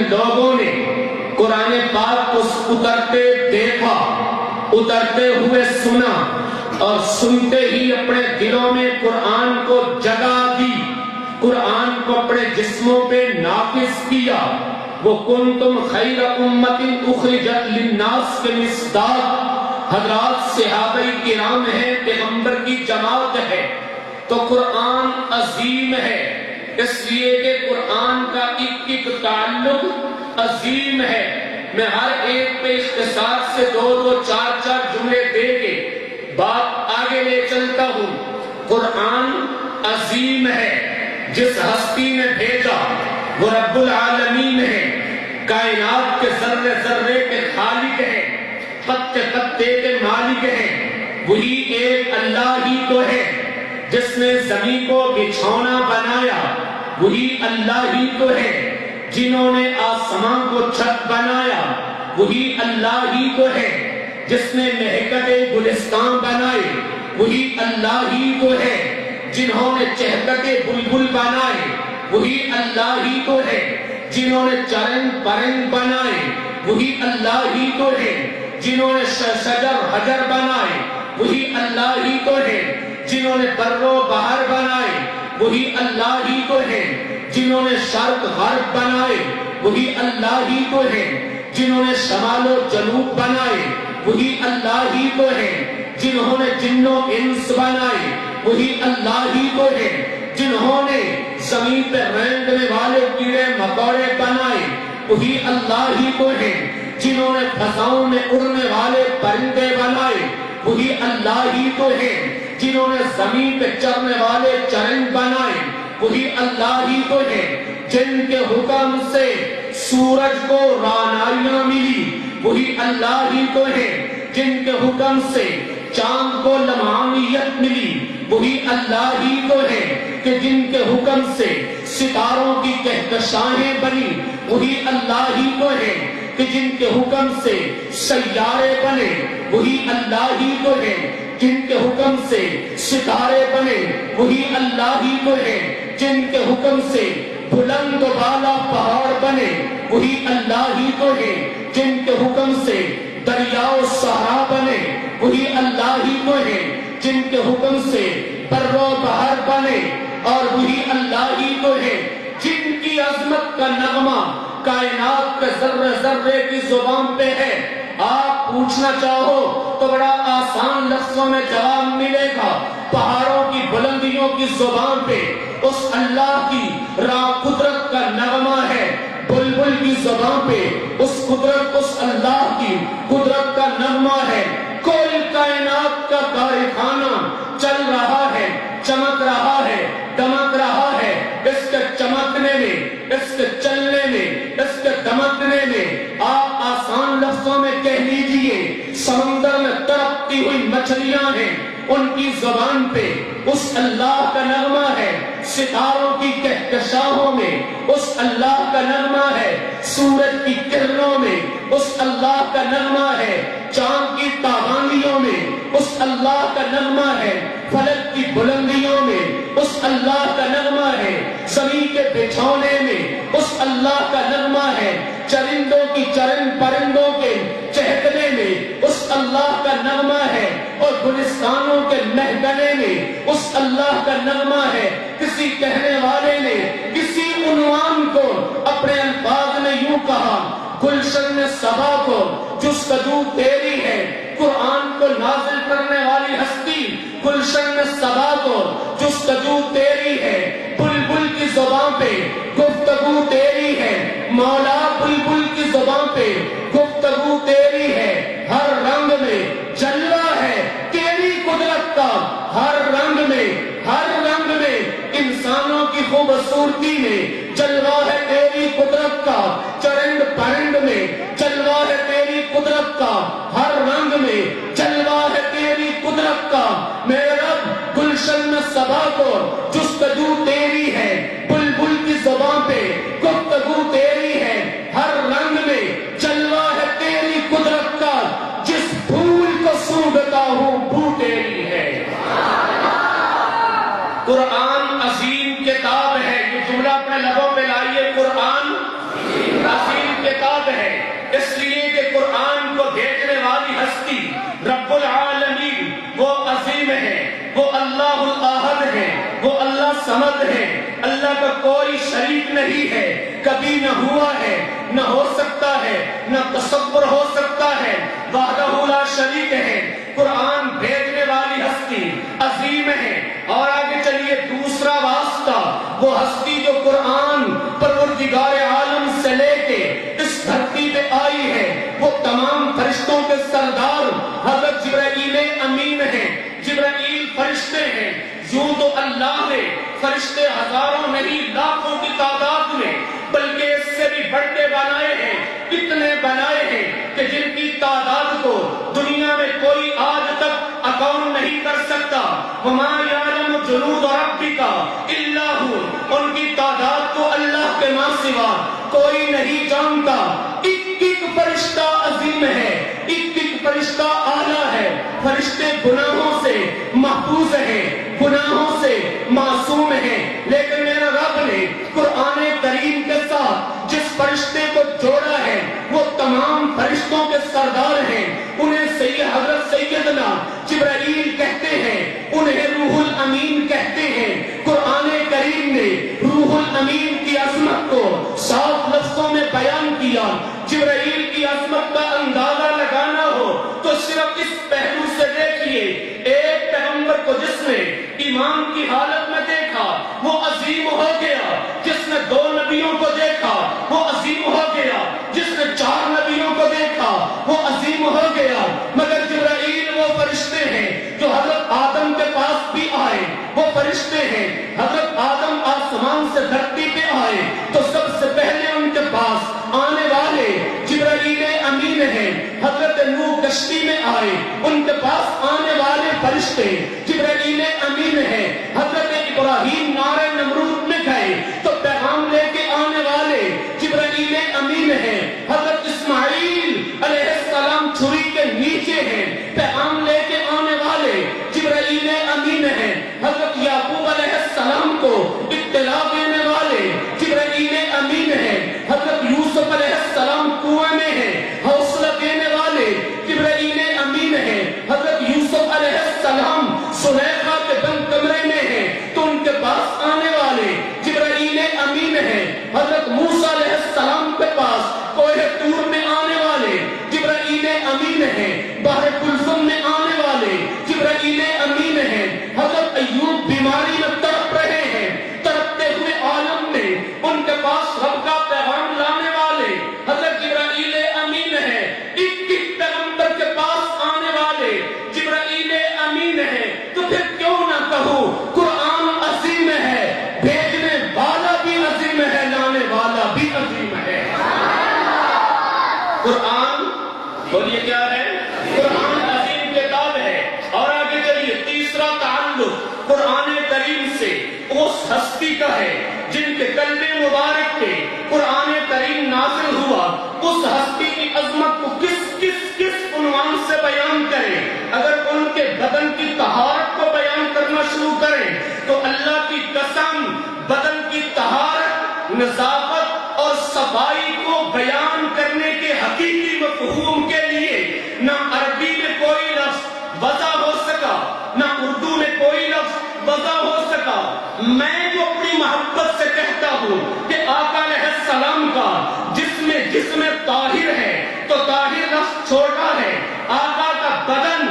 لوگوں نے قرآن پاک کو اترتے دیکھا، اترتے ہوئے سنا، اور سنتے ہی اپنے دلوں میں قرآن کو جگہ دی، قرآن کو اپنے جسموں پہ نافذ کیا۔ وہ کنتم خیر امت اخرجت للناس کے مصداق حضرات صحابہ کرام ہیں، پیغمبر کی جماعت ہے، تو قرآن عظیم ہے، اس لیے کہ قرآن کا ایک ایک تعلق عظیم ہے۔ میں ہر ایک پہ اختصار سے دو چار جملے دے کے بات آگے لے چلتا ہوں۔ قرآن عظیم ہے، جس ہستی نے بھیجا وہ رب العالمین ہے، کائنات کے ذرے ذرے کے خالق ہے، پتے پتے کے مالک ہے، وہی ایک اللہ ہی تو ہے جس نے زمین کو بچھونا بنایا، وہی اللہ ہی تو ہے جنہوں نے آسمان کو چھت بنایا، وہی اللہ ہی تو ہے جس نے مہکتے گلستان بنائے، وہی اللہ ہی تو ہے جنہوں نے چہکتے بلبل بنائے، وہی اللہ ہی تو ہے جنہوں نے چرند پرند بنائے، وہی اللہ ہی تو ہے جنہوں نے شجر حجر بنائے، وہی اللہ ہی تو ہے جنہوں نے بر و بحر بنائے، وہی اللہ ہی تو ہے جنہوں نے شرق غرب بنائے، وہی اللہ ہی تو ہے جنہوں نے شمال و جنوب بنائے، وہی اللہ ہی تو ہے جنہوں نے جن و انس بنائے، وہی اللہ ہی تو ہے جنہوں نے زمین پہ رینگنے والے کیڑے مکوڑے بنائے، وہی اللہ ہی تو ہے جنہوں نے فضاؤں میں اڑنے والے پرندے بنائے، وہی اللہ ہی تو ہے جنہوں نے زمین پہ چرنے والے چرند بنائے، وہی اللہ ہی تو ہے جن کے حکم سے سورج کو رانائیاں ملی، وہی اللہ ہی تو ہے جن کے حکم سے چاند کو لمعانیت ملی، وہی اللہ ہی تو ہے کہ جن کے حکم سے ستاروں کی کہکشائیں بنی، وہی اللہ ہی تو ہے کہ جن کے حکم سے سیارے بنے، وہی اللہ ہی تو ہے جن کے حکم سے ستارے بنے، وہی اللہ ہی تو ہے جن کے حکم سے بلند و بالا پہاڑ بنے، وہی اللہ ہی تو ہے جن کے حکم سے دریا و صحرا بنے، وہی اللہ ہی تو ہے جن کے حکم سے بر و بحر بنے، اور وہی اللہ ہی تو ہے جن کی عظمت کا نغمہ کائنات کے ذرے ذرے کی زبان پہ ہے۔ آپ پوچھنا چاہو تو بڑا آسان لفظوں میں جواب ملے گا، پہاڑوں کی بلندیوں کی زبان پہ اس اللہ کی قدرت کا نغمہ ہے، بلبل کی زبان پہ اس اللہ کی قدرت کا نغمہ ہے۔ کوئی کائنات کا کارخانہ چل رہا ہے، چمک رہا ہے، دمک رہا ہے، اس کے چمکنے میں، اس کے چلنے میں، اس کے دمکنے میں آپ آسان لفظوں میں کہہ لیجئے سمندر میں تڑپتی ہوئی مچھلیاں ہیں، ان کی زبان پہ اس اللہ کا نغمہ ہے، ستاروں کی کہکشاؤں میں اس اللہ کا نغمہ ہے، سورج کی کرنوں میں اس اللہ کا نغمہ ہے، چاند کی تابانیوں میں اس اللہ کا نغمہ ہے، فلک کی بلندیوں میں اس اللہ کا نغمہ ہے، زمین کے بچھونے میں اس اللہ کا نغمہ ہے، چرندوں کی چرند پرندوں کے چہکنے میں اس اللہ کا نغمہ ہے، اور گلستانوں کے مہکنے میں اس اللہ کا نغمہ ہے۔ کسی کہنے والے نے کسی عنوان کو اپنے الفاظ میں یوں کہا، گلشن میں صبا کو جستجو تیری ہے، قرآن کو نازل کرنے والی ہستی گلشن میں صبا کو جستجو تیری ہے، بلبل کی زبان پہ گفتگو تیری ہے، مولا بلبل کی زبان پہ گفتگو تیری ہے، ہر رنگ میں جلوہ ہے تیری قدرت کا، ہر رنگ میں انسانوں کی خوبصورتی میں جلوہ ہے تیری قدرت کا، چرند پرند میں جلوہ ہے تیری قدرت کا، ہر رنگ میں جلوہ ہے تیری قدرت کا، میرے رب گلشن میں صبا کو جستجو تیری ہے، بلبل کی زبان پہ گفتگو تیری ہے، ہر رنگ میں جلوہ ہے تیری قدرت کا، جس پھول کو سونگھتا ہوں بو تیری ہے۔ قرآن عظیم کتاب ہے، یہ جملہ اپنے لبوں پہ لائیے، قرآن عظیم رب العالمین وہ عظیم ہے، وہ اللہ الاحد ہے، وہ اللہ صمد ہے، اللہ کا کوئی شریک نہیں ہے، کبھی نہ ہوا ہے، نہ ہو سکتا ہے، نہ تصور ہو سکتا ہے، وحدہ لا شریک ہے۔ قرآن بھیجنے والی ہستی عظیم ہے۔ اور آگے چلیے، دوسرا واسطہ، وہ ہستی جو قرآن پروردگار عالم سے لے کے اس دھرتی پہ آئی ہے، وہ تمام فرشتوں کے سردار حضرت جبرائیل امین ہیں۔ جبرائیل فرشتے ہیں، یوں تو اللہ نے فرشتے ہزاروں نہیں لاکھوں کی تعداد میں، بلکہ اس سے بھی بڑے بنائے ہیں، اتنے بنائے ہیں کہ جن کی تعداد کو دنیا میں کوئی آج تک اکاؤنٹ نہیں کر سکتا۔ وما یعلم جنود ربک الا ہو، ان کی تعداد کو اللہ کے ماں سوا کوئی نہیں جانتا۔ ایک ایک فرشتہ عظیم ہے، ایک ایک فرشتہ اعلیٰ ہے۔ فرشتے گناہوں سے محفوظ ہیں، گناہوں سے معصوم ہیں، لیکن میرا رب نے قرآن کریم کے ساتھ جس فرشتے کو جوڑا ہے وہ تمام فرشتوں کے سردار ہیں۔ انہیں حضرت سیدنا جبرائیل کہتے ہیں، انہیں روح الامین کہتے ہیں۔ قرآن کریم نے روح الامین کی عظمت کو صاف لفظوں میں بیان کیا۔ جبرائیل کی عظمت کا اندازہ لگانا ہو تو صرف اس پہلو سے دیکھیے، ایک پیغمبر کو جس نے ایمان کی حالت میں دیکھا وہ عظیم ہو گیا، جس نے 2 نبیوں کو دیکھا وہ عظیم ہو گیا، جس نے 4 نبیوں کو دیکھا وہ عظیم ہو گیا۔ مگر جبرائیل وہ فرشتے ہیں جو حضرت آدم کے پاس بھی آئے، وہ فرشتے ہیں۔ حضرت آدم آسمان سے دھرتی پہ آئے تو سب سے پہلے ان کے پاس آنے والے جبرائیل امین ہیں۔ حضرت نوح کشتی میں آئے، ان کے پاس آنے والے فرشتے جبرائیل امین ہیں۔ حضرت ابراہیم نار نمرود میں گئے تو پیغام لے کے آنے والے جبرائیل امین ہیں۔ حضرت اسماعیل علیہ السلام چھری کے نیچے ہیں، پیغام لے کے آنے والے جبرائیل امین ہیں۔ حضرت یعقوب علیہ السلام کو اطلاع دینے والے جبرائیل امین ہیں۔ حضرت یوسف علیہ السلام کنویں میں ہیں، حوصلہ دینے والے جبرائیل امین ہیں۔ حضرت یوسف علیہ السلام زلیخا کے بند کمرے میں ہیں تو ان کے پاس آنے والے جبرائیل امین ہیں۔ حضرت موسیٰ علیہ السلام کے پاس کوہ طور میں آنے والے جبرائیل امین ہیں، بحر کلثم میں آنے والے جبرائیل امین ہیں۔ حضرت ایوب بیماری میں تڑپ رہے ہیں، تڑپتے ہوئے عالم میں ان کے پاس رب کا پیغام لانے والے حضرت جبرائیل امین ہیں۔ ایک ایک پیغمبر کے پاس آنے والے جبرائیل امین ہیں۔ تو پھر کیوں نہ کہوں قرآن عظیم ہے، بھیجنے والا بھی عظیم ہے، لانے والا بھی عظیم ہے۔ قرآن بولیے کیا ہے؟ قرآن عظیم کتاب ہے۔ اور آگے چلیے، تیسرا تعلق قرآن کریم سے اس ہستی کا ہے جن کے کلمے مبارک کے قرآن کریم نازل ہوا۔ اس ہستی کی عظمت کو کس عنوان سے بیان کریں؟ اگر ان کے بدن کی طہارت کو بیان کرنا شروع کریں تو اللہ کی قسم، بدن کی طہارت، نظافت اور صفائی کو بیان کرنے کے حقیقی مفہوم کے لیے نہ عربی میں کوئی لفظ وضع ہو سکا، نہ اردو میں کوئی لفظ وضع ہو سکا۔ میں جو اپنی محبت سے کہتا ہوں کہ آقا علیہ السلام کا جسم طاہر ہے تو طاہر لفظ چھوٹا ہے، آقا کا بدن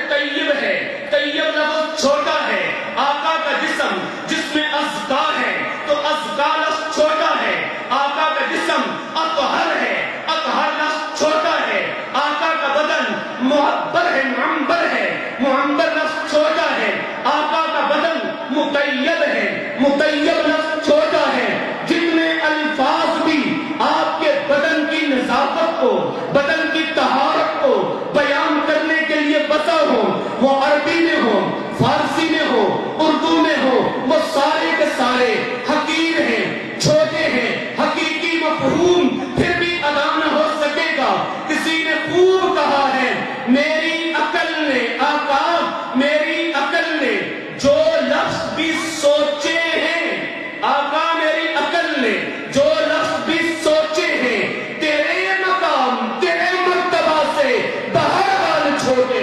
طیب ہے، طیب لفظ چھوٹا ہے، آقا کا جسم ازکا ہے تو ازکا لفظ چھوٹا ہے، آقا کا جسم اطہر ہے، اطہر لفظ چھوٹا ہے، آقا کا بدن معبر ہے، معمبر لفظ چھوٹا ہے، آقا کا بدن مطیب ہے، مطیب لفظ چھوٹا ہے۔ جتنے الفاظ بھی آپ کے بدن کی نظافت کو، بدن کی طہارت کو بیان کرنے کے لیے بتا ہو، وہ عربی میں ہو، فارسی میں ہو، اردو میں ہو، وہ سارے کے سارے حقیر ہیں، چھوٹے ہیں۔ حقیقی مفہوم پھر بھی ادا نہ ہو سکے گا۔ کسی نے خوب کہا ہے، میری عقل نے، آقا میری عقل نے جو لفظ بھی سوچے ہیں، آقا میری عقل نے جو لفظ بھی سوچے ہیں، تیرے مقام، تیرے مرتبہ سے بہرحال چھوٹے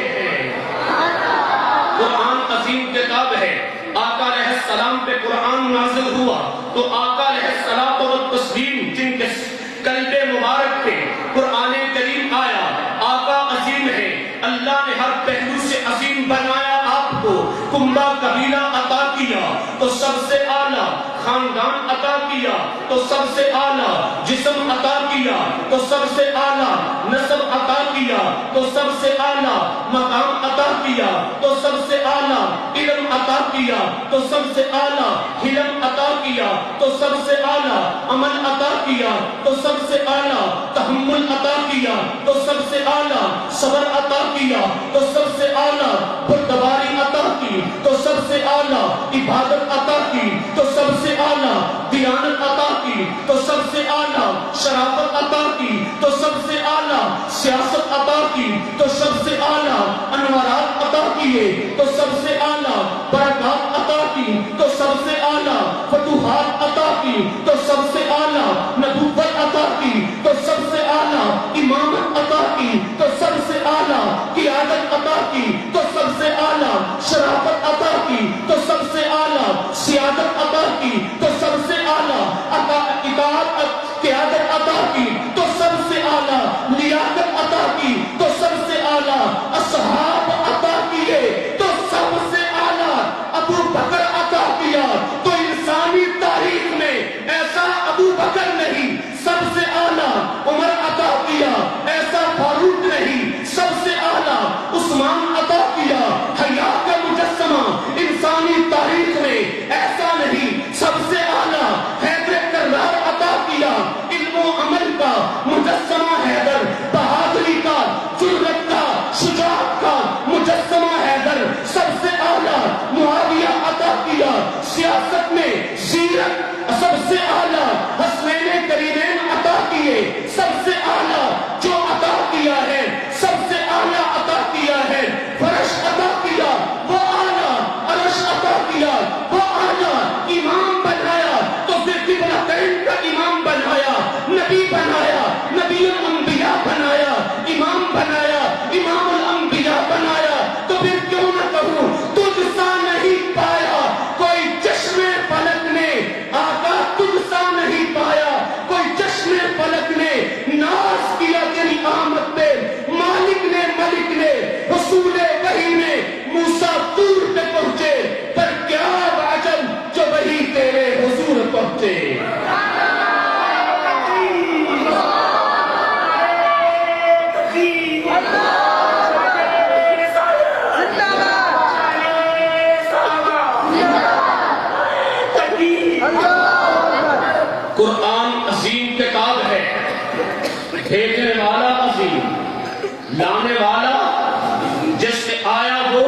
کیا تو سب سے اعلیٰ جسم عطا کیا تو سب سے اعلیٰ نسب عطا کیا تو سب سے اعلیٰ مقام عطا کیا تو سب سے اعلیٰ علم عطا کیا تو سب سے اعلیٰ حلم عطا کیا تو سب سے اعلیٰ عمل عطا کیا تو سب سے اعلیٰ تحمل عطا کیا تو سب سے اعلیٰ صبر عطا کیا تو سب سے اعلیٰ بردباری عطا کی تو سب سے اعلیٰ عبادت عطا کی تو سب سے اعلیٰ دیانت عطا کی تو سب سے اعلیٰ شرافت عطا کی تو سب سے اعلیٰ سیاست عطا کی تو سب سے اعلیٰ انوارات عطا کیے تو سب سے اعلیٰ برکات عطا کی تو سب سے اعلیٰ فتوحات عطا کی تو سب سے اعلیٰ نبوت عطا کی تو سب سے اعلیٰ امامت عطا کی تو سب سے اعلیٰ قیادت عطا کی تو سب سے اعلیٰ شرافت عطا کی تو سب سے اعلیٰ سیادت عطا کی تو سب سے اعلیٰ اطاعت قیادت عطا کی تو سب سے اعلیٰ لیاقت عطا کی تو سب سے اعلیٰ اصحاب عطا کیے تو سب سے اعلیٰ ابو بکر عطا کیا تو انسانی تاریخ میں ایسا ابو بکر نہیں سب سے اعلیٰ عمر عطا کیا ایسا فاروق نہیں سب سے اعلیٰ عثمان عطا کیا حیا کا مجسمہ انسانی تاریخ میں ایسا نہیں سب سے اعلیٰ حیدر کرار عطا کیا علم و عمل کا مجسمہ حیدر بہادری کا جرأت کا شجاعت کا مجسمہ حیدر سب سے اعلیٰ معاویہ عطا کیا سیاست میں سیرت سب سے اعلیٰ حسنین کریمین عطا کیے سب سے اعلیٰ جو عطا کیا ہے سب سے اعلیٰ عطا کیا ہے فرش عطا کیا وہ اعلیٰ عرش عطا کیا وہ اعلیٰ امام بنایا تو پھر قبلتین کا امام بنایا نبی بنایا نبی الانبیاء بنایا امام بنایا امام الانبیاء بنایا تو پھر کیوں نہ کہوں تجھ سا نہیں پایا کوئی چشم فلک نے آقا تجھ سا نہیں پایا کوئی چشم فلک نے ناز کیا تیری آمد پہ مالک نے ملک نے حصول وحی میں موسیٰ طور پہ پہنچے پر کیا عجب جو وہی تیرے حضور پہنچے قرآن عظیم کتاب ہے بھیجنے والا عظیم لانے والا جس سے آیا وہ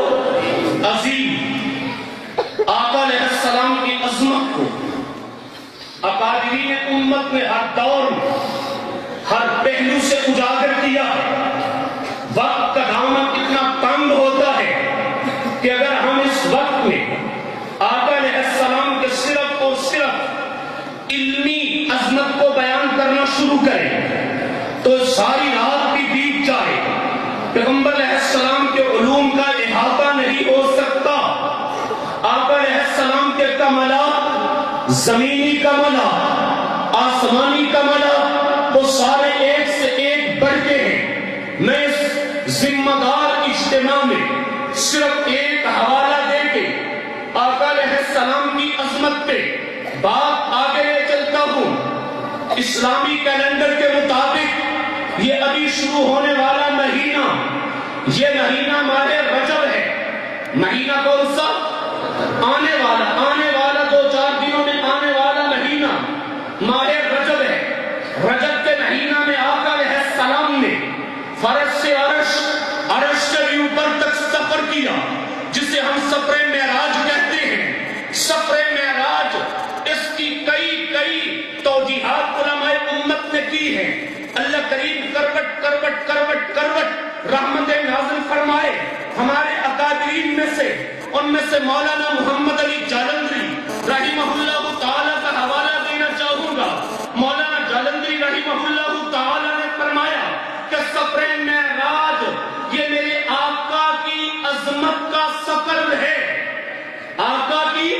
عظیم آقا علیہ السلام کی عظمت کو اکابرین امت نے ہر دور میں ہر پہلو سے اجاگر کیا ہے وقت کا دامن اتنا تنگ ہوتا ہے کہ اگر ہم اس وقت میں آقا علیہ السلام کے صرف اور صرف علمی عظمت کو بیان کرنا شروع کریں تو ساری رات بھی بیت جائے پیغمبر علیہ السلام کے علوم کا احاطہ نہیں ہو سکتا آقا علیہ السلام کے کمالات زمینی کمالات آسمانی کمالات وہ سارے ایک سے ایک بڑھ کے ہیں میں اس ذمہ دار اجتماع میں صرف ایک حوالہ دے کے آقا علیہ السلام کی عظمت پہ بات آگے لے چلتا ہوں اسلامی کیلنڈر کے مطابق یہ ابھی شروع ہونے والا مہینہ یہ مہینہ ماہ رجب ہے مہینہ کون سا آنے والا 2-4 دنوں میں آنے والا مہینہ ماہ رجب ہے رجب کے مہینہ میں آقا علیہ السلام نے فرش سے عرش سے بھی اوپر تک سفر کیا جسے ہم سفر معراج کہتے ہیں سفر معراج اس کی کئی توجیحات علماء امت نے کی ہیں اللہ کریم کروٹ رحمت نازل فرمائے ہمارے اکابرین میں سے ان میں سے مولانا محمد علی جالندری رحمہ اللہ تعالی کا حوالہ دینا چاہوں گا مولانا جالندری رحمہ اللہ تعالی نے فرمایا کہ سفر معراج یہ میرے آقا کی عظمت کا سفر ہے آقا کی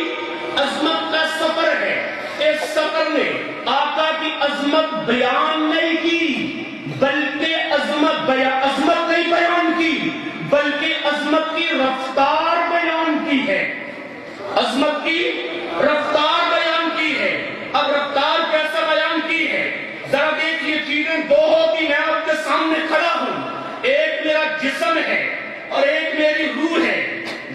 عظمت کا سفر ہے اس سفر نے آقا کی عظمت بیان نہیں کی بلکہ عظمت نہیں بیان کی بلکہ عظمت کی رفتار بیان کی ہے عظمت کی رفتار بیان کی ہے اب رفتار یہ چیزیں دو ہوتی، میں آپ کے سامنے کھڑا ہوں، ایک میرا جسم ہے اور ایک میری روح ہے۔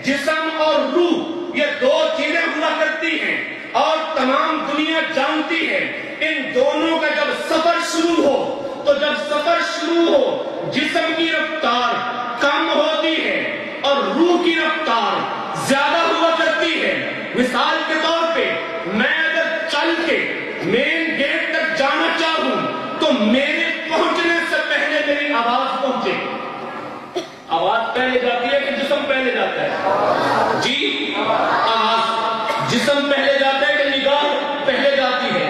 جسم اور روح یہ دو چیزیں ہوا کرتی ہیں اور تمام دنیا جانتی ہے ان دونوں کا جب سفر شروع ہو تو جب سفر شروع ہو جسم کی رفتار کم ہوتی ہے اور روح کی رفتار زیادہ ہوا کرتی ہے۔ مثال کے طور پہ میں اگر چل کے مین گیٹ تک جانا چاہوں تو میرے پہنچنے سے پہلے میری آواز پہنچے۔ آواز پہلے جاتی ہے کہ جسم پہلے جاتا ہے؟ جی، آواز جسم پہلے جاتا ہے کہ نگاہ پہلے جاتی ہے؟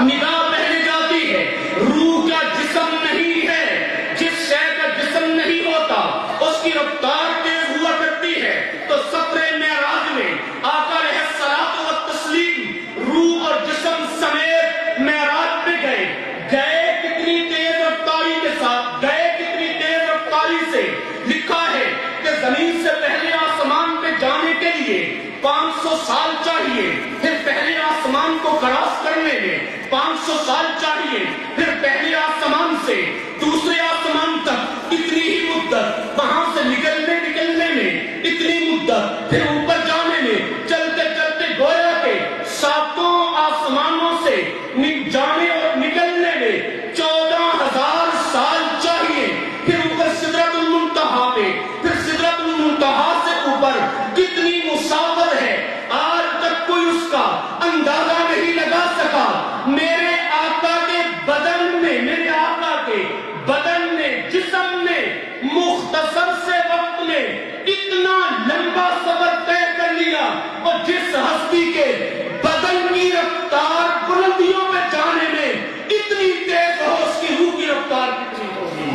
نگاہ پہلے جاتی ہے۔ روح کا جسم نہیں ہے، جس شے کا جسم نہیں ہوتا اس کی رفتار تیز ہوا کرتی ہے۔ تو سفر معراج میں آقا علیہ الصلوۃ والتسلیم روح اور جسم سمیت معراج پہ گئے کتنی تیز رفتاری کے ساتھ گئے، کتنی تیز رفتاری سے لکھا ہے کہ زمین سے پہلے آسمان پہ جانے کے لیے 500 سال چاہیے، پھر پہلے آسمان کو کراس کرنے میں 500 سال چاہیے، پھر پہلے آسمان سے دوسرے آسمان تک اتنی ہی مدت، وہاں سے نکلنے میں اتنی مدت، پھر اوپر جانے میں چلتے چلتے گویا کہ 7 آسمانوں سے جانے اور نکلنے میں 14,000 سال چاہیے، پھر اوپر سدرۃ المنتہا پہ، پھر سدرۃ المنتہا سے اوپر کتنی مسافت ہے، آج تک کوئی اس کا اندازہ نہیں لگا سکا۔ میرے آقا کے بدن میں، میرے آقا کے بدن نے، جسم نے مختصر سے وقت میں اتنا لمبا سفر طے کر لیا، اور جس ہستی کے بدن کی رفتار بلندیوں پہ جانے میں اتنی تیز ہو، اس کی روح کی رفتار کتنی ہوگی؟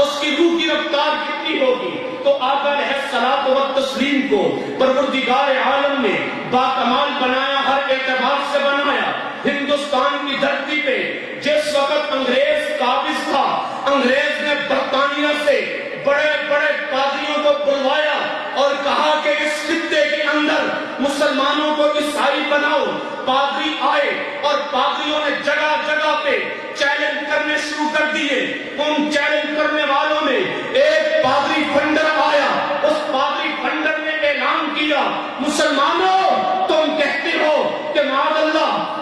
اس کی روح کی رفتار کتنی ہوگی؟ تو آقا علیہ الصلوۃ والتسلیم کو پروردگار عالم نے باکمال بنایا، ہر اعتبار سے بنایا۔ ہندوستان کی دھرتی پہ جس وقت انگریز قابض تھا، انگریز نے برطانیہ سے بڑے بڑے پادریوں کو بلوایا اور کہا کہ اس خطے کے اندر مسلمانوں کو عیسائی بناؤ۔ پادری آئے اور پادریوں نے جگہ جگہ پہ چیلنج کرنے شروع کر دیے۔ ان چیلنج کرنے والوں میں ایک پادری فنڈر آیا، اس پادری فنڈر نے اعلان کیا، مسلمانوں تم کہتے ہو کہ معاذ اللہ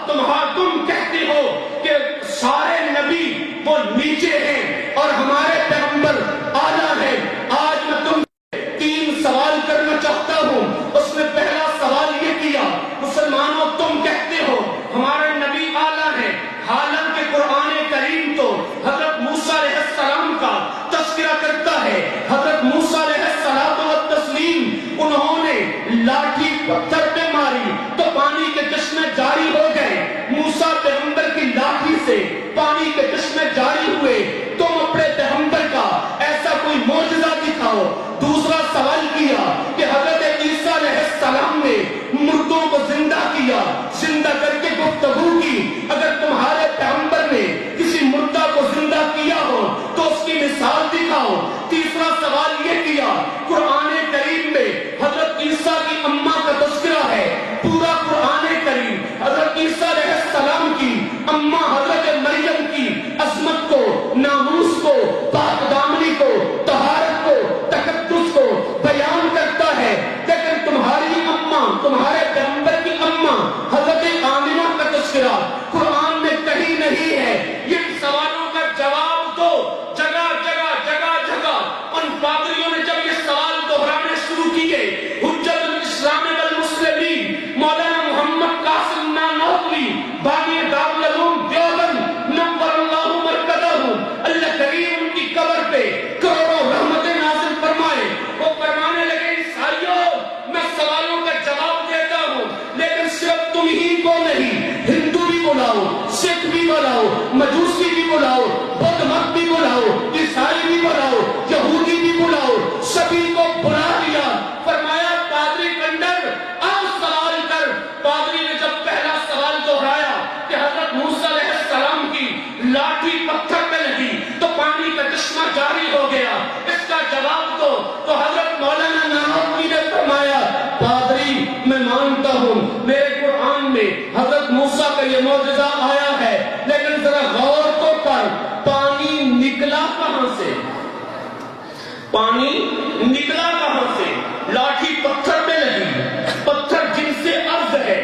تم کہتے ہو کہ سارے نبی وہ نیچے ہیں اور ہمارے پیغمبر اعلیٰ ہیں۔ آج میں تم 3 سوال کرنا چاہتا ہوں۔ اس نے پہلا سوال یہ کیا، مسلمانوں تم کہتے ہو ہمارے نبی اعلیٰ ہیں، حالانکہ قرآن کریم تو حضرت موسیٰ علیہ السلام کا تذکرہ کرتا ہے۔ حضرت موسیٰ علیہ الصلوۃ والتسلیم انہوں نے لاٹھی پتھر پہ ماری تو پانی کے چشمے جاری ہو گئے۔ موسیٰ پیغمبر کی لاٹھی سے پانی کے چشمے جاری ہوئے، تم اپنے پیغمبر کا ایسا کوئی معجزہ دکھاؤ۔ دوسرا سوال کیا کہ حضرت عیسیٰ علیہ السلام نے مردوں کو زندہ کیا، زندہ کر کے گفتگو کی، اگر تمہارے پیغمبر نے کسی مردہ کو زندہ کیا ہو تو اس کی مثال دکھاؤ۔ تیسرا سوال یہ کیا، قرآن کریم میں حضرت عیسیٰ کی اماں کا تذکرہ ہے، پورا قرآن کریم حضرت عیسیٰ علیہ السلام کی اماں حضرت مریم کی عظمت کو، ناموس کو، پاک دامنی کو، طہارت کو، تقدس کو بیان کرتا ہے، لیکن تمہاری اماں، تمہارے پیغمبر کی اماں حضرت آمنہ کا تذکرہ قرآن میں کہیں نہیں ہے۔ یہ سوالوں کا جواب دو۔ جگہ جگہ جگہ جگہ ان پادریوں نے جب یہ سوال دہرانے شروع کیے، حجت الاسلام والمسلمین مولانا محمد قاسم نانوتوی بانی دارالعلوم دیوبند نور اللہ مرکزہ، اللہ کریم ان کی قبر پہ کروڑوں رحمتیں نازل فرمائے، وہ فرمانے لگے عیسائیوں میں سوالوں کا جواب دیتا ہوں، لیکن صرف تم ہی کو نہیں، ہندو بھی بلاؤ، سکھ بھی بلاؤ، مجوسی بھی بلاؤ، بدھ مت بھی بلاؤ، عیسائی بھی بلاؤ، یہودی بھی بلاؤ، سبھی کو بلا دیا۔ فرمایا پادری کنڈر اب سوال کر۔ پادری نے جب پہلا سوال دہرایا کہ حضرت موسیٰ علیہ السلام کی لاٹھی پتھر پہ لگی تو پانی کا چشمہ جاری ہو گیا، اس کا جواب دو، تو حضرت مولانا نانوتوی نے فرمایا پادری میں مانتا ہوں میرے قرآن میں حضرت موسیٰ کا یہ معجزہ آیا ہے، لیکن ذرا پانی نکلا کہاں سے؟ لاٹھی پتھر پہ لگی، پتھر جن سے عرض ہے،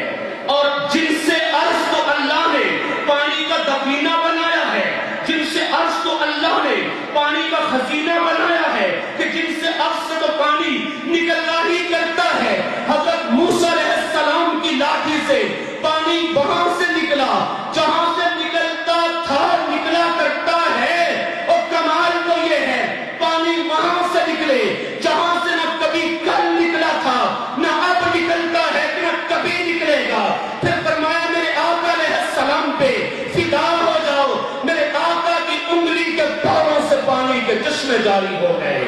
اور جن سے عرض تو اللہ نے پانی کا دفینہ بنایا ہے، جن سے عرض تو اللہ نے پانی کا خزینہ بنایا ہے، کہ جن سے عرض سے تو پانی نکلنا ہی کرتا ہے۔ حضرت موسیٰ علیہ السلام کی لاٹھی سے پانی وہاں سے نکلا جہاں سے نکلتا تھا، نکلا کرتا ہے، اور کمال تو یہ ہے پانی وہاں سے نکلے جہاں سے نہ کبھی کل نکلا تھا، نہ اب نکلتا ہے، نہ کبھی نکلے گا۔ پھر فرمایا میرے آقا علیہ السلام پہ فدا ہو جاؤ، میرے آقا کی انگلی کے پوروں سے پانی کے چشمے جاری ہو گئے،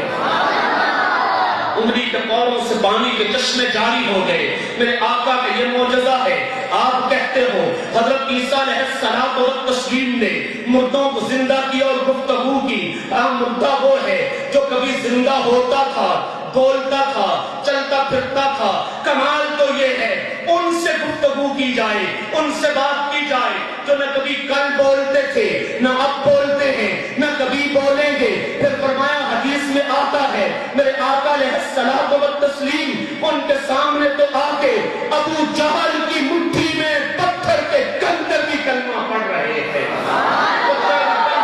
انگلی کے پوروں سے پانی کے چشمے جاری ہو گئے۔ میرے آقا کا یہ معجزہ ہے۔ آپ کہتے ہو حضرت عیسیٰ علیہ السلام اور تسلیم نے مردوں کو زندہ کیا اور گفتگو کی۔ مردہ وہ ہے جو کبھی زندہ ہوتا تھا، بولتا تھا، چلتا پھرتا تھا۔ کمال تو یہ ہے ان سے گفتگو کی جائے، ان سے بات کی جائے جو نہ کبھی کل بولتے تھے، نہ اب بولتے ہیں، نہ کبھی بولیں گے۔ پھر فرمایا حدیث میں آتا ہے میرے آقا علیہ الصلوۃ والتسلیم ان کے سامنے تو آ کے ابو جہل کی مٹھی میں پتھر کے کندر کی کلمہ پڑھ رہے تھے۔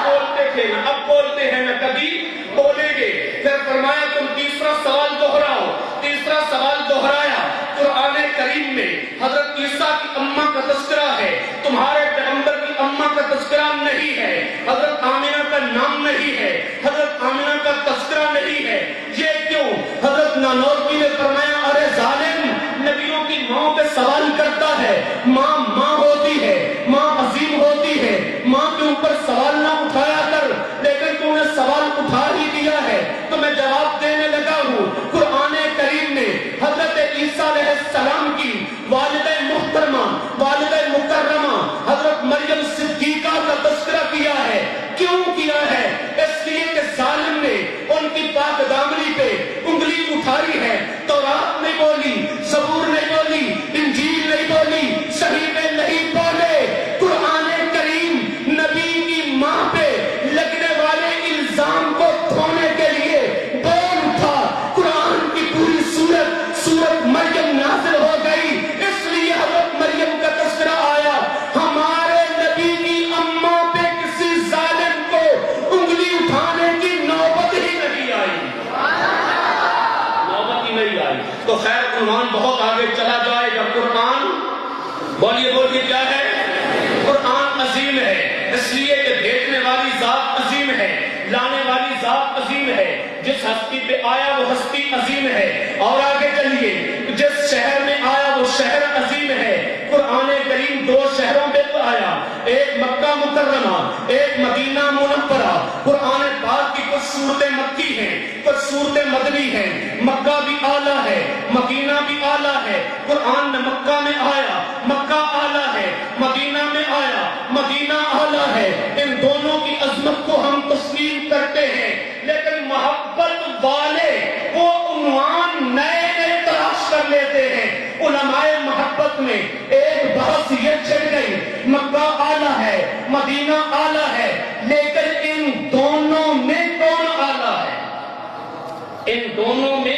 بولتے تھے، نہ اب بولتے ہیں، نہ کبھی بولیں گے۔ پھر فرمایا تم تیسرا سوال دہراؤ۔ تیسرا سوال دہرایا۔ قرآن کریم میں حضرت عیسیٰ کی اماں کا تذکرہ ہے، تمہارے پیغمبر کی اماں کا تذکرہ نہیں ہے، حضرت آمنہ کا نام نہیں ہے، حضرت آمنہ کا تذکرہ نہیں ہے۔ یہ کیوں؟ حضرت نانوتوی نے فرمایا ارے ظالم، نبیوں کی ماں پہ سوال کرتا ہے، ماں ماں ہوتی ہے، ماں عظیم ہوتی ہے، ماں کے اوپر سوال نہ اٹھایا کر، لیکن تم نے سوال اٹھا ہی دیا ہے تو میں جواب دینے لگا ہوں۔ قرآن کریم نے حضرت عیسیٰ علیہ السلام کی والدہ محترمہ، والدہ مکرمہ حضرت مریم صدیقہ کا تذکرہ کیا ہے۔ کیوں کیا ہے؟ اس لیے کہ ظالم نے ان کی پاک دامنی پہ انگلی اٹھائی ہے۔ تورات نہیں بولی، زبور نہیں بولی، انجیل نہیں بولی، صحیفے نہیں بولے۔ قرآن کریم نبی کی ماں پہ لگنے والے الزام کو دھونے کے لیے بول اٹھا۔ قرآن کی پوری سورت مریم نازل ہو گئی، اس لیے حضرت مریم کا تذکرہ آیا۔ ہمارے نبی کی اماں پہ کسی ظالم کو انگلی اٹھانے کی نوبت ہی نہیں آئی، نوبت ہی نہیں آئی۔ تو خیر قرآن بہت آگے چلا جائے گا۔ قرآن بولیے کیا ہے؟ قرآن عظیم ہے، اس لیے کہ بھیجنے والی ذات عظیم ہے، لانے والی ذات عظیم ہے، جس ہستی پہ آیا وہ ہستی عظیم ہے۔ اور آگے چلیے، جس شہر میں آیا وہ شہر عظیم ہے۔ قرآن کریم 2 شہروں پہ تو آیا، ایک مکہ مکرمہ، ایک مدینہ منورہ۔ قرآن پاک کی کچھ صورتیں مکی ہیں، کچھ صورتیں مدنی ہیں۔ مکہ بھی اعلیٰ ہے، مدینہ بھی اعلیٰ ہے۔ قرآن میں مکہ میں آیا، مکہ اعلیٰ ہے، مدینہ میں آیا، مدینہ اعلیٰ ہے۔ ان دونوں کی عظمت کو ہم تسلیم کرتے ہیں، لیکن محبت والے وہ عنوان نئے نئے تلاش کر لیتے ہیں۔ علماء محبت میں ایک بحث یہ چھڑ گئی، مکہ اعلیٰ ہے، مدینہ اعلیٰ ہے، لیکن ان دونوں میں کون اعلیٰ ہے؟ ان دونوں میں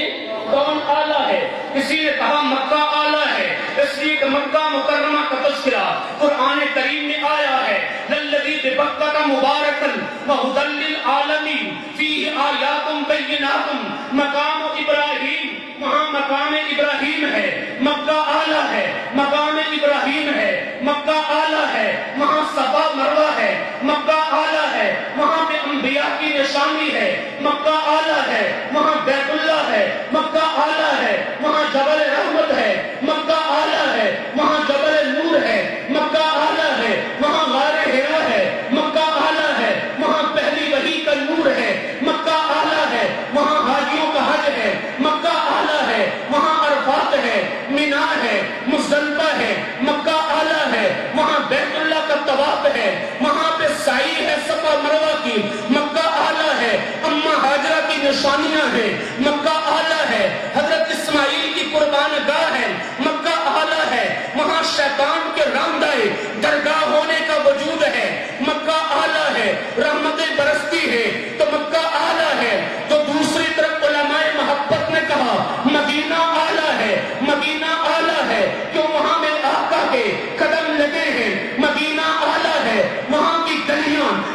کون اعلیٰ ہے؟ کسی نے کہا مکہ اعلیٰ ہے، اس لیے کہ مکہ مکرمہ کا تذکرہ قرآن کریم میں آیا ہے۔ للذی ببکۃ مبارکا وہدی للعالمین فیہ آیات بینات مقام ابراہیم، وہاں مقام ابراہیم ہے، مکہ اعلیٰ ہے، مقام ابراہیم ہے، مکہ اعلیٰ ہے، وہاں صفا مروہ ہے، مکہ اعلیٰ ہے، وہاں پہ انبیاء کی نشانی ہے، مکہ اعلیٰ ہے، وہاں بیت اللہ ہے، مکہ اعلیٰ ہے، وہاں جبل رحمت ہے، مکہ اعلیٰ ہے، وہاں جبل نور ہے، مکہ اعلیٰ ہے، وہاں غار حرا ہے، مکہ اعلیٰ ہے، وہاں پہلی وحی کا نور ہے، مکہ اعلیٰ ہے، وہاں حاجیوں کا حج ہے، مکہ اعلیٰ ہے، وہاں عرفات ہے، مینا ہے، مزدلفہ ہے، مکہ اعلیٰ ہے، وہاں بیت اللہ کا طواف ہے، وہاں پہ سعی ہے صفا مروہ کی، مکہ اعلیٰ ہے، اماں ہاجرہ کی نشانیاں ہیں، مکہ اعلیٰ ہے، حضرت اسماعیل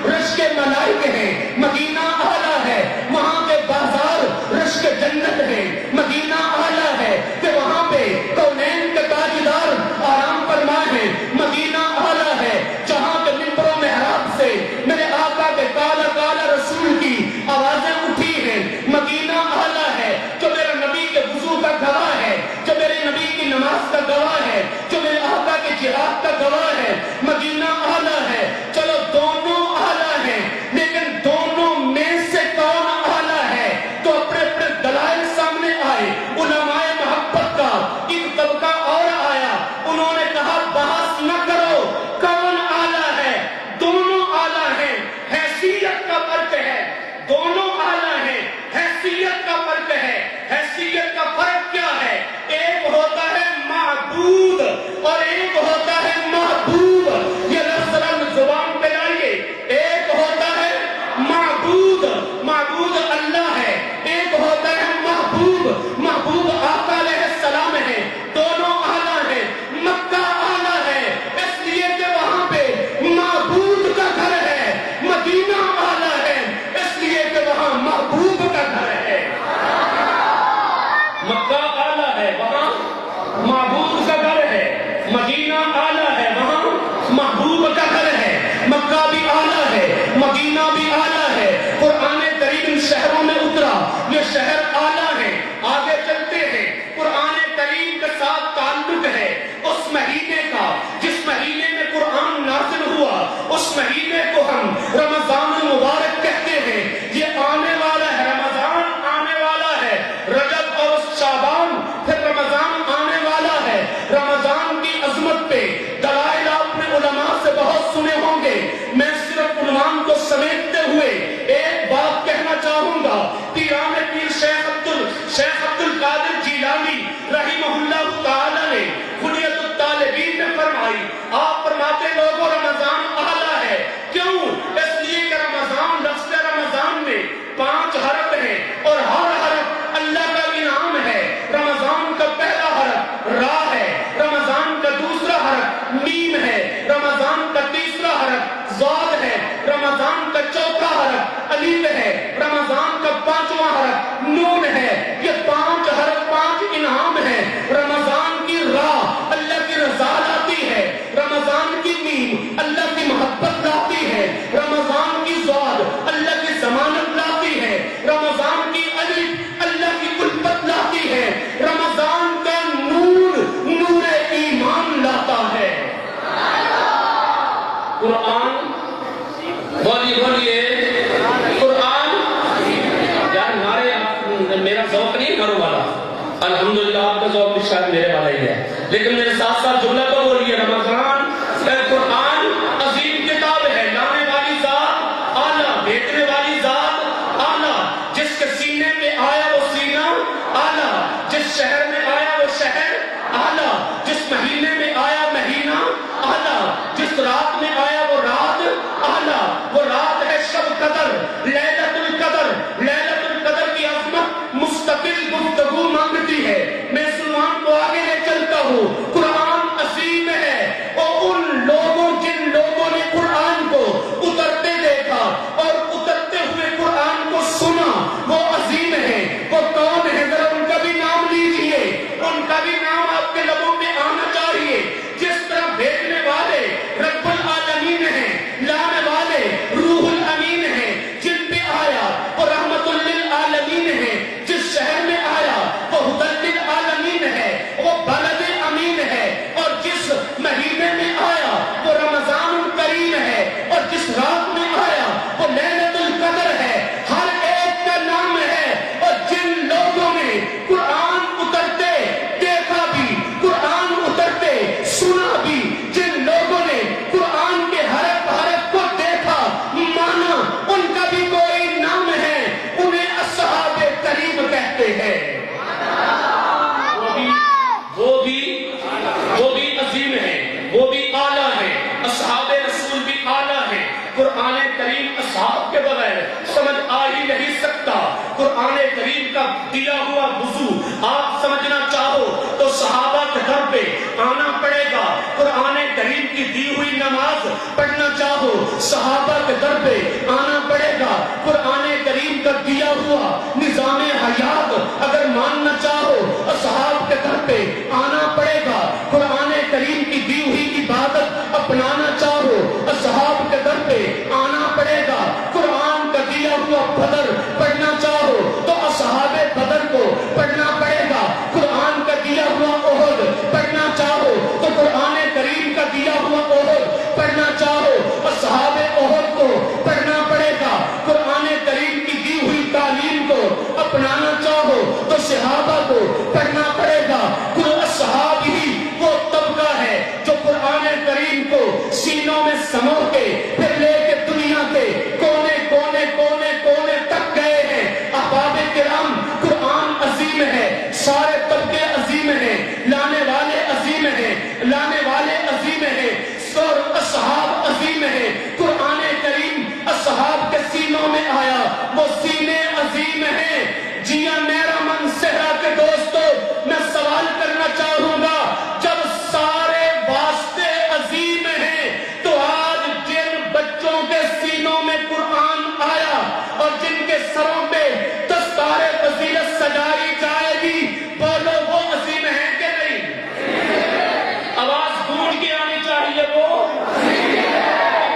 رشک ملائک ہیں، مدینہ اعلیٰ ہے وہاں کے بازار رشک جنت ہے، مدینہ اعلیٰ ہے کہ وہاں پہ کونین کے تاجدار آرام فرما ہے، مدینہ اعلیٰ ہے جہاں کے منبر و محراب سے میرے آقا کے کالا کالا رسول کی آوازیں اٹھی ہیں، مدینہ اعلیٰ ہے جو میرے نبی کے وضو کا گواہ ہے، جو میرے نبی کی نماز کا گواہ ہے، جو میرے آقا کے جہاد کا گواہ ہے، مدینہ اعلیٰ ہے۔ چلو دونوں اعلیٰ ہیں لیکن دونوں میں سے کون اعلیٰ ہے تو اپنے اپنے دلائل سامنے آئے۔ علماء محبت کا ایک طبقہ اور آیا، انہوں نے کہا بحث نہ کرو کون اعلیٰ ہے، دونوں اعلیٰ ہیں، حیثیت کا فرق ہے، دونوں اعلیٰ ہیں، حیثیت کا فرق ہے۔ حیثیت کا فرق کیا ہے؟ ایک ہوتا ہے معبود اور ایک ہوتا ہے محبوب۔ یہ لفظ زبان پہ لائیے، ایک ہوتا ہے معبود، معبود اللہ ہے، ایک ہوتا ہے محبوب، محبوب آقا علیہ السلام ہے۔ دونوں اعلیٰ ہیں، مکہ اعلیٰ ہے اس لیے کہ وہاں پہ معبود کا گھر ہے، مدینہ اعلیٰ ہے اس لیے کہ وہاں محبوب کا گھر ہے۔ مکہ اعلیٰ ہے وہاں معبود کا گھر ہے، مدینہ اعلیٰ ہے وہاں محبوب کا گھر ہے۔ مکہ بھی اعلیٰ ہے، مدینہ بھی اعلیٰ ہے۔ قرآن کریم ان شہروں میں اترا، یہ شہر اعلیٰ ہے۔ آگے چلتے ہیں، قرآن کریم کے ساتھ تعلق ہے اس مہینے کا جس مہینے میں قرآن نازل ہوا، اس مہینے کو ہم رمضان المبارک کہتے ہیں۔ یہ آنے والا ہے، رمضان آنے والا ہے، رجب اور شعبان پھر رمضان آنے والا ہے۔ رمضان کی عظمت پہ دلائل آپ نے علماء سے بہت سنے ہوں گے، میں صرف عنوان کو سمیٹتے ہوئے ایک بات کہنا چاہوں گا۔ پیران پیر شیخ عبد القادر جیلانی رحمہ اللہ تعالی نے خلیت الطالبین میں فرمائی، آپ فرماتے لوگوں رمضان اعلیٰ ہے، کیوں؟ اس لیے کہ رمضان، لفظ رمضان میں 5 حرف ہیں اور ہر حرف اللہ کا انعام ہے۔ رمضان کا پہلا حرف را ہے، رمضان کا دوسرا حرف میم ہے، رمضان کا تیسرا حرف ضاد ہے، رمضان کا چوتھا حرف الف ہے، رمضان کا 5واں حرف نون ہے۔ یہ 5 حرف 5 انعام ہیں۔ رمضان کی را اللہ کی رضا لاتی ہے، رمضان کی میم اللہ کی محبت لاتی ہے، رمضان کی ضاد اللہ کی ضمانت لاتی ہے، رمضان کی الف اللہ کی الفت لاتی ہے، رمضان کا نور نور ایمان لاتا ہے۔ قرآن بولیے قرآن، یار نعرے میرا ذوق نہیں کرو والا، الحمدللہ آپ کا ذوق بھی شاید میرے والا ہی ہے، لیکن میرے ساتھ ساتھ جملہ تو بولیے رمضان قرآن عظیم کتاب ہے، لانے والی ذات اعلیٰ، بھیجنے والی ذات اعلیٰ، جس کے سینے میں آیا وہ سینہ اعلیٰ، جس شہر میں آیا وہ شہر اعلیٰ، جس مہینے میں آیا مہینہ اعلیٰ، جس رات میں آیا وہ رات اعلیٰ۔ وہ رات ہے شب قدر، لیلۃ القدر۔ لیلۃ القدر کی عظمت مستقل گفتگو مانگتی ہے۔ میں سلمان کو آگے لے چلتا ہوں۔ قرآن عظیم ہے اور ان لوگوں جن لوگوں نے قرآن کو اترتے دیکھا اور اترتے ہوئے قرآن کو سنا وہ عظیم ہے۔ وہ کون ہے؟ ذرا ان کا بھی نام لیجئے، ان کا بھی نام آپ کے لبوں پہ آنا چاہیے۔ جس طرح بھیجنے والے رب العالمین ہیں، لانے والے روح الامین ہیں، جن پہ آیا وہ رحمت للعالمین ہے، جس شہر میں آیا وہ ہدی للعالمین ہے، وہ بلد امین ہے، اور جس مہینے میں آیا وہ رمضان کریم ہے، اور جس رات میں آیا وہ لیلۃ القدر ہے۔ ہر ایک کا نام ہے، اور جن لوگوں نے قرآن اترتے دیکھا بھی، قرآن اترتے سنا بھی، جن لوگوں نے قرآن کے حرف حرف کو دیکھا مانا، ان کا بھی کوئی نام ہے، انہیں اصحاب کریم کہتے ہیں۔ وہ بھی عظیم ہے، وہ بھی اعلیٰ ہے، اصحاب رسول بھی اعلیٰ ہے۔ قرآن کریم اصحاب کے بغیر سمجھ آ ہی نہیں سکتا۔ قرآن کریم کا دیا ہوا وضو آپ سمجھنا چاہو تو صحابہ کے گھر پہ آنا پڑے گا۔ قرآن کریم کی دی ہوئی نماز پڑھنا چاہو صحابہ کے در پہ آنا پڑے گا۔ قرآن کریم کا دیا ہوا نظام حیات اگر ماننا چاہو اصحاب کے در پہ آنا پڑے گا۔ قرآن کریم کی دی ہوئی عبادت اپنانا چاہو اصحاب کے در پہ آنا پڑے گا۔ قرآن کا دیا ہوا بدر پڑھنا چاہو تو اصحاب بدر کو پڑھنا پڑے گا۔ قرآن کا دیا ہوا احد پڑھنا چاہو تو قرآن کریم کا دیا ہوا احد پڑھنا چاہو اصحاب احد کو پڑھنا پڑے گا۔ قرآن کریم کی دی ہوئی تعلیم کو اپنانا چاہو تو صحابہ کو پڑھنا پڑے گا۔ اصحاب ہی وہ طبقہ ہے جو قرآن کریم کو سینوں میں سمو کے پھر لے کے دنیا کے کونے کونے کونے کونے تک گئے ہیں۔ احباب کرام، قرآن عظیم ہے، سارے طبقے عظیم ہیں، لانے والے عظیم ہیں، لانے والے عظیم ہیں، اور اصحاب عظیم ہیں۔ قرآن کریم اصحاب کے سینوں میں آیا، وہ سینے عظیم ہیں۔ جیا میرا من صحرا کے دوستو، میں سوال کرنا چاہوں گا، جب سارے واسطے عظیم ہیں تو آج جن بچوں کے سینوں میں قرآن آیا اور جن کے سروں پہ دستار فضیلت سجائی جائے گی، بولو وہ عظیم ہیں کہ نہیں؟ آواز گونج کے آنی چاہیے، وہ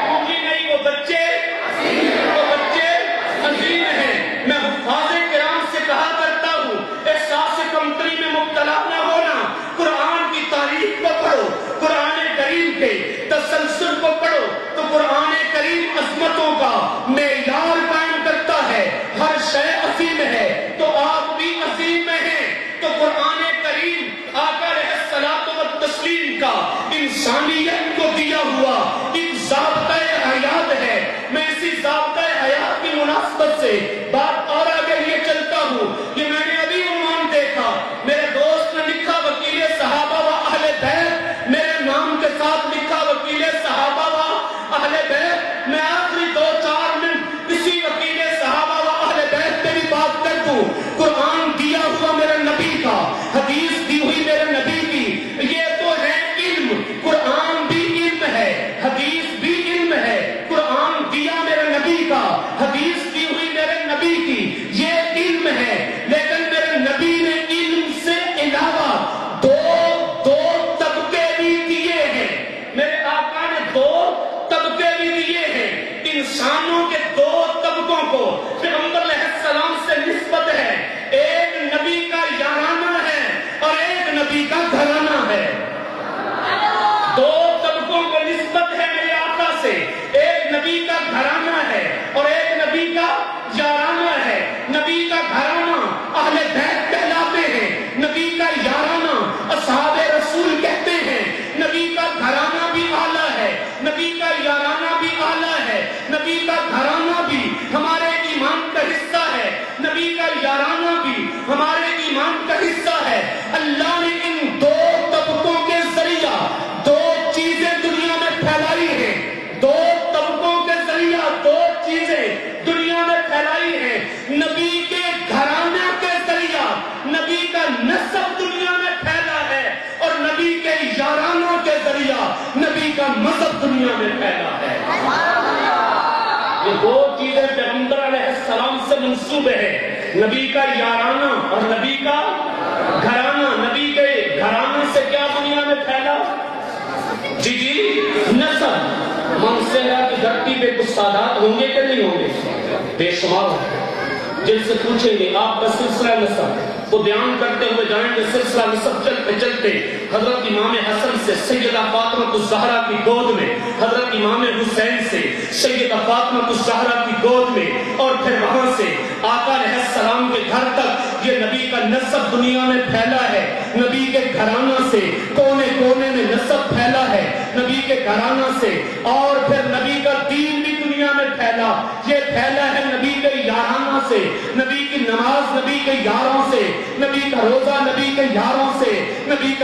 گونجی نہیں، وہ بچے عظیم ہیں۔ میں حفاظ کرام سے کہا کرتا ہوں، احساس کمتری میں مبتلا نہ ہونا، قرآن کی تاریخ کو پڑھو، قرآن کریم کے تسلسل کو پڑھو تو قرآن کریم عظمتوں کا معیار قائم کرتا ہے۔ ہر شے عظیم ہے تو آپ بھی عظیم ہیں۔ تو قرآن کریم آقا علیہ الصلوۃ والتسلیم کا انسانیت کو دیا ہوا ایک ضابطۂ حیات ہے۔ میں اسی ضابطۂ حیات کی مناسبت سے بات اور آگے لیے چلتا ہوں۔ یہ میں نے ابھی عنوان دیکھا، میرے دوست نے لکھا وکیل صحابہ و اہل بیت، میرے نام کے ساتھ لکھا وکیل صحابہ و اہل بیت۔ میں آخری 2-4 منٹ اسی وکیل صحابہ و اہل بیت پہ بھی بات کر دوں۔ قرآن دیا ہوا میرے نبی کا، حدیث دی ہوئی میرے نبی کی، یہ تو ہے علم۔ قرآن بھی علم ہے، حدیث بھی علم ہے۔ قرآن دیا میرے نبی کا، حدیث دی ہوئی میرے نبی کی، یہ علم ہے۔ لیکن میرے نبی نے علم سے علاوہ دو طبقے بھی دیے ہیں۔ میرے آقا نے 2 طبقے بھی دیے ہیں۔ انسانوں کے 2 طبقوں کو پیغمبر علیہ السلام سے نسبت ہے۔ ایک نبی کا یارانہ ہے اور ایک نبی کا گھرانہ ہے۔ 2 طبقوں کو نسبت ہے میرے آقا سے، ایک نبی کا گھرانہ ہے اور ایک نبی کا یارانہ ہے۔ نبی کا گھرانہ اہل بیت کہلاتے ہیں، نبی کا یارانہ اصحاب رسول کہتے ہیں۔ نبی کا گھرانہ بھی اعلیٰ ہے، نبی کا یارانہ بھی اعلیٰ ہے، نبی کا گھرانہ بھی ہمارے ایمان کا حصہ ہے، نبی کا یارانہ بھی ہمارے ایمان کا حصہ ہے۔ اللہ نے ان 2 طبقوں کے ذریعہ 2 چیزیں دنیا میں پھیلائی ہیں۔ 2 طبقوں کے ذریعہ 2 چیزیں دنیا میں پھیلائی ہیں۔ نبی کے گھرانے کے ذریعہ نبی کا نسب دنیا میں پھیلا ہے اور نبی کے یارانوں کے ذریعہ نبی کا مذہب دنیا میں پھیلا ہے۔ یہ 2 چیزیں پیغمبر علیہ السلام سے منسوب ہے، نبی کا یارانہ اور نبی کا گھرانہ۔ نبی کے گھرانے سے کیا دنیا میں پھیلا؟ جی نسب۔ منصورہ کی دھرتی پہ کچھ سادات ہوں گے کہ نہیں ہوں گے؟ بے شمار ہیں۔ جن سے پوچھیں گے آپ کا سلسلہ نسب، وہ بیان کرتے ہوئے جائیں گے سلسلہ نسب چلتے چلتے حضرت امام حسن سے سیدہ فاطمہ الزہرا کی گود میں، حضرت امام حسین سے سیدہ فاطمہ الزہرا کی گود میں، اور پھر وہاں سے آقا علیہ السلام کے گھر تک یہ نبی کا نسب دنیا میں پھیلا ہے۔ نبی کے گھرانہ سے کونے کونے میں نسب پھیلا ہے، نبی کے گھرانہ سے، اور پھر نبی کا دین بھی دنیا میں پھیلا۔ یہ پھیلا ہے نبی کے یارانہ سے، نبی کی نماز نبی کے یاروں سے، نبی کا روزہ نبی کے یاروں سے، نبی کا